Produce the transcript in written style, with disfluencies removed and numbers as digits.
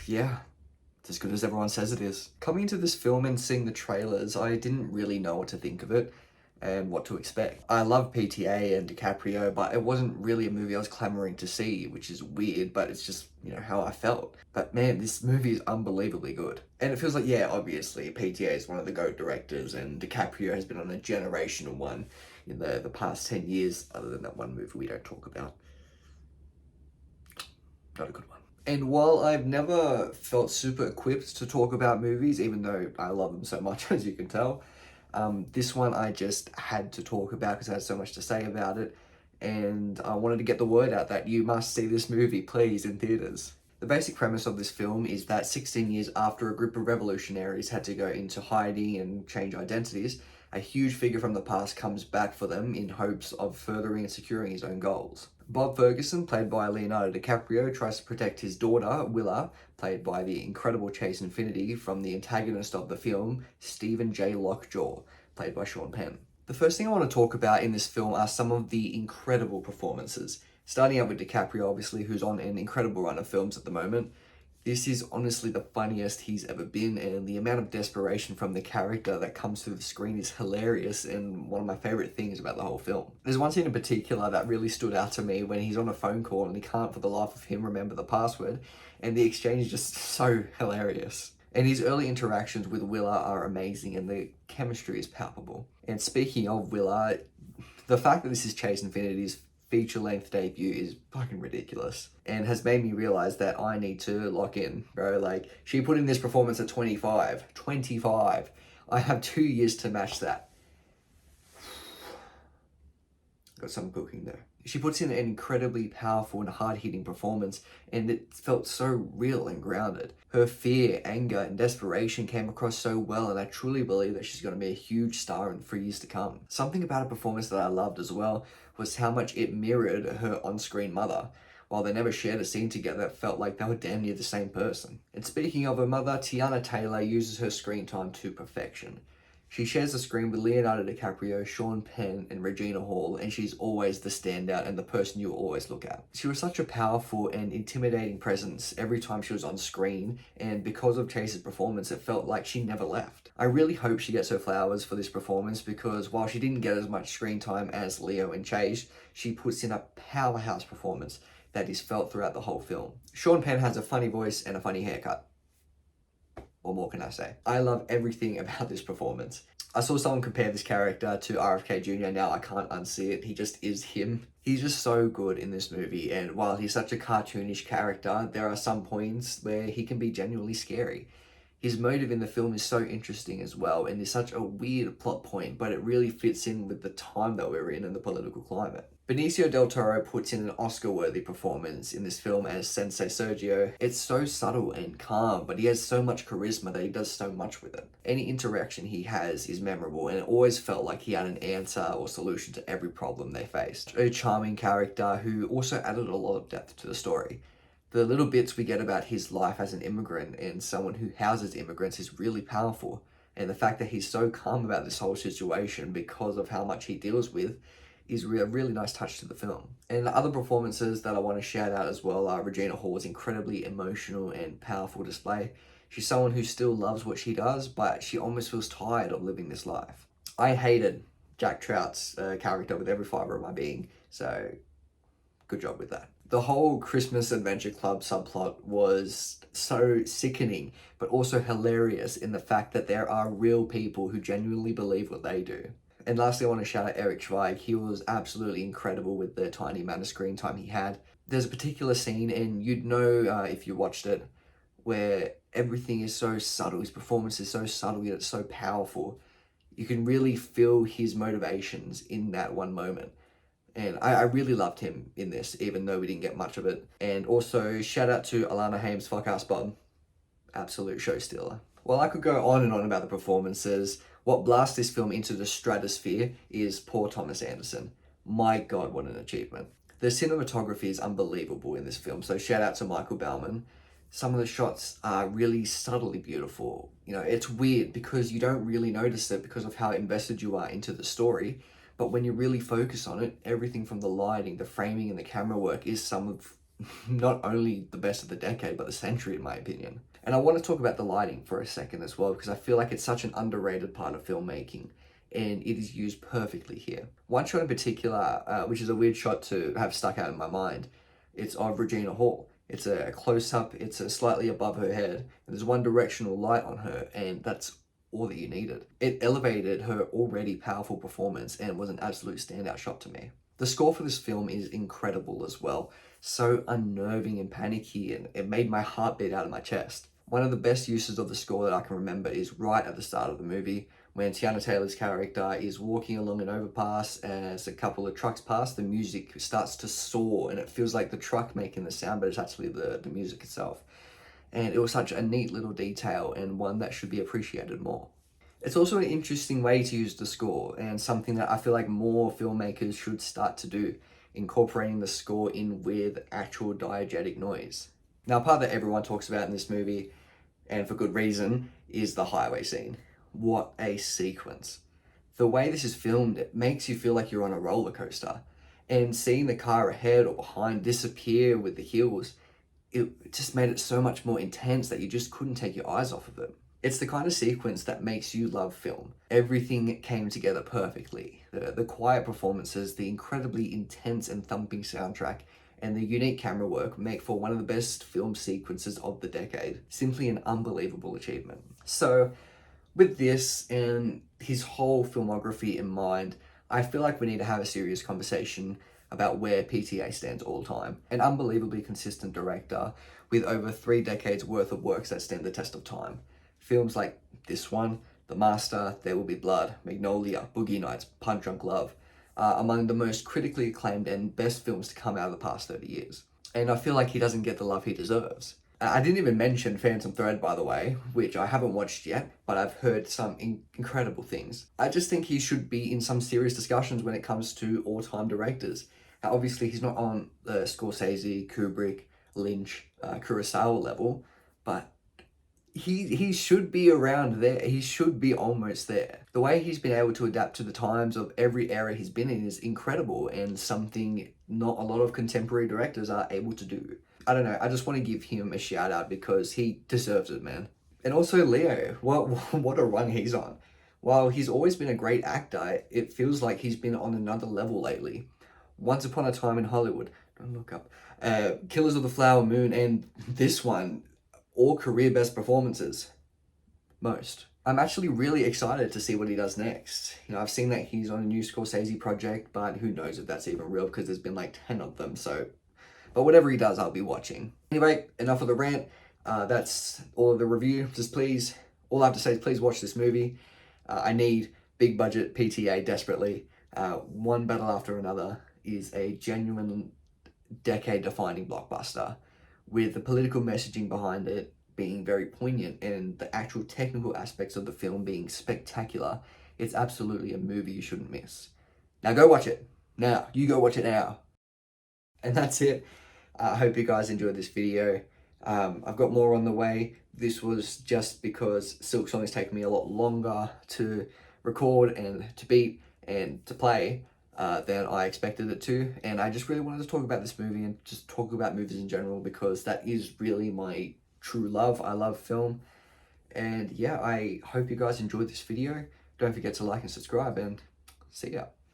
Yeah, it's as good as everyone says it is. Coming into this film and seeing the trailers, I didn't really know what to think of it and what to expect. I love PTA and DiCaprio, but it wasn't really a movie I was clamoring to see, which is weird, but it's just, how I felt. But man, this movie is unbelievably good. And it feels like, yeah, obviously, PTA is one of the GOAT directors, and DiCaprio has been on a generational one in the past 10 years, other than that one movie we don't talk about. Not a good one. And while I've never felt super equipped to talk about movies, even though I love them so much, as you can tell, this one I just had to talk about because I had so much to say about it. And I wanted to get the word out that you must see this movie, please, in theaters. The basic premise of this film is that 16 years after a group of revolutionaries had to go into hiding and change identities, a huge figure from the past comes back for them in hopes of furthering and securing his own goals. Bob Ferguson, played by Leonardo DiCaprio, tries to protect his daughter, Willa, played by the incredible Chase Infinity, from the antagonist of the film, Stephen J. Lockjaw, played by Sean Penn. The first thing I want to talk about in this film are some of the incredible performances. Starting out with DiCaprio, obviously, who's on an incredible run of films at the moment. This is honestly the funniest he's ever been, and the amount of desperation from the character that comes through the screen is hilarious and one of my favorite things about the whole film. There's one scene in particular that really stood out to me when he's on a phone call and he can't for the life of him remember the password, and the exchange is just so hilarious. And his early interactions with Willa are amazing, and the chemistry is palpable. And speaking of Willa, the fact that this is Chase Infinity's feature-length debut is fucking ridiculous and has made me realize that I need to lock in, bro. Like, she put in this performance at 25. 25. I have 2 years to match that. Got some cooking there. She puts in an incredibly powerful and hard-hitting performance, and it felt so real and grounded. Her fear, anger, and desperation came across so well, and I truly believe that she's going to be a huge star for years to come. Something about her performance that I loved as well was how much it mirrored her on-screen mother. While they never shared a scene together, it felt like they were damn near the same person. And speaking of her mother, Tiana Taylor uses her screen time to perfection. She shares the screen with Leonardo DiCaprio, Sean Penn, and Regina Hall, and she's always the standout and the person you always look at. She was such a powerful and intimidating presence every time she was on screen, and because of Chase's performance, it felt like she never left. I really hope she gets her flowers for this performance because while she didn't get as much screen time as Leo and Chase, she puts in a powerhouse performance that is felt throughout the whole film. Sean Penn has a funny voice and a funny haircut. What more can I say? I love everything about this performance. I saw someone compare this character to RFK Jr. Now I can't unsee it. He just is him. He's just so good in this movie, and while he's such a cartoonish character, there are some points where he can be genuinely scary. His motive in the film is so interesting as well, and is such a weird plot point, but it really fits in with the time that we're in and the political climate. Benicio del Toro puts in an Oscar-worthy performance in this film as Sensei Sergio. It's so subtle and calm, but he has so much charisma that he does so much with it. Any interaction he has is memorable, and it always felt like he had an answer or solution to every problem they faced. A charming character who also added a lot of depth to the story. The little bits we get about his life as an immigrant and someone who houses immigrants is really powerful. And the fact that he's so calm about this whole situation because of how much he deals with is a really nice touch to the film. And the other performances that I want to shout out as well are Regina Hall's incredibly emotional and powerful display. She's someone who still loves what she does, but she almost feels tired of living this life. I hated Jack Trout's character with every fiber of my being, so good job with that. The whole Christmas Adventure Club subplot was so sickening, but also hilarious in the fact that there are real people who genuinely believe what they do. And lastly, I want to shout out Eric Zweig. He was absolutely incredible with the tiny amount of screen time he had. There's a particular scene, and you'd know if you watched it, where everything is so subtle. His performance is so subtle, yet it's so powerful. You can really feel his motivations in that one moment. And I really loved him in this, even though we didn't get much of it. And also, shout out to Alana Haim's Fuck Ass Bob. Absolute show stealer. While I could go on and on about the performances, what blasts this film into the stratosphere is poor Thomas Anderson. My God, what an achievement. The cinematography is unbelievable in this film, so shout out to Michael Bauman. Some of the shots are really subtly beautiful. It's weird because you don't really notice it because of how invested you are into the story. But when you really focus on it, everything from the lighting, the framing, and the camera work is some of not only the best of the decade, but the century, in my opinion. And I want to talk about the lighting for a second as well, because I feel like it's such an underrated part of filmmaking, and it is used perfectly here. One shot in particular, which is a weird shot to have stuck out in my mind, it's of Regina Hall. It's a close-up, it's a slightly above her head, and there's one directional light on her, and that's all that you needed. It elevated her already powerful performance and was an absolute standout shot to me. The score for this film is incredible as well. So unnerving and panicky, and it made my heart beat out of my chest. One of the best uses of the score that I can remember is right at the start of the movie when Tiana Taylor's character is walking along an overpass. As a couple of trucks pass, the music starts to soar and it feels like the truck making the sound, but it's actually the music itself. And it was such a neat little detail and one that should be appreciated more. It's also an interesting way to use the score, and something that I feel like more filmmakers should start to do, incorporating the score in with actual diegetic noise. Now, a part that everyone talks about in this movie, and for good reason, is the highway scene. What a sequence. The way this is filmed, it makes you feel like you're on a roller coaster. And seeing the car ahead or behind disappear with the hills, it just made it so much more intense that you just couldn't take your eyes off of it. It's the kind of sequence that makes you love film. Everything came together perfectly. The quiet performances, the incredibly intense and thumping soundtrack, and the unique camera work make for one of the best film sequences of the decade. Simply an unbelievable achievement. So, with this and his whole filmography in mind, I feel like we need to have a serious conversation about where PTA stands all time. An unbelievably consistent director with over 3 decades worth of works that stand the test of time. Films like this one, The Master, There Will Be Blood, Magnolia, Boogie Nights, Punch Drunk Love, are among the most critically acclaimed and best films to come out of the past 30 years. And I feel like he doesn't get the love he deserves. I didn't even mention Phantom Thread, by the way, which I haven't watched yet, but I've heard some incredible things. I just think he should be in some serious discussions when it comes to all-time directors. Now, obviously, he's not on the Scorsese, Kubrick, Lynch, Kurosawa level, but he should be around there. He should be almost there. The way he's been able to adapt to the times of every era he's been in is incredible, and something not a lot of contemporary directors are able to do. I don't know, I just want to give him a shout out because he deserves it, man. And also Leo, what a run he's on. While he's always been a great actor, it feels like he's been on another level lately. Once Upon a Time in Hollywood, don't look up, Killers of the Flower Moon, and this one, all career best performances. Most. I'm actually really excited to see what he does next. You know, I've seen that he's on a new Scorsese project, but who knows if that's even real because there's been like 10 of them, so. But whatever he does, I'll be watching. Anyway, enough of the rant. That's all of the review. Just please, all I have to say is please watch this movie. I need big budget PTA desperately. One battle after another is a genuine decade-defining blockbuster, with the political messaging behind it being very poignant and the actual technical aspects of the film being spectacular. It's absolutely a movie you shouldn't miss. Now go watch it. Now, you go watch it now. And that's it. I hope you guys enjoyed this video. I've got more on the way. This was just because Silk Song has taken me a lot longer to record and to beat and to play than I expected it to. And I just really wanted to talk about this movie and just talk about movies in general because that is really my true love. I love film. And yeah, I hope you guys enjoyed this video. Don't forget to like and subscribe, and see ya.